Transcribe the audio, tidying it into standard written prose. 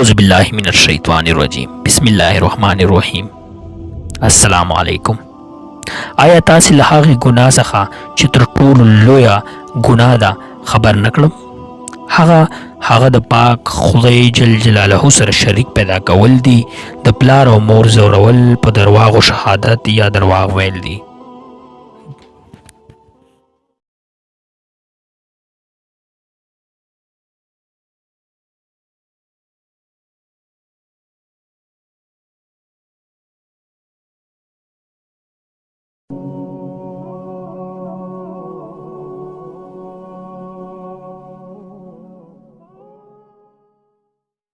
اعوذ باللہ من الشیطان الرجیم بسم الله الرحمن الرحیم السلام علیکم. آیا تاسې له هغې ګناه څخه چې تر ټولو لویه ګناه ده خبر نه کړم؟ هغه د پاک خدای جل جلاله سره شریک پیدا کول دي، د پلار او مور زورول، په درواغو شهادت یا درواغ ویل دي.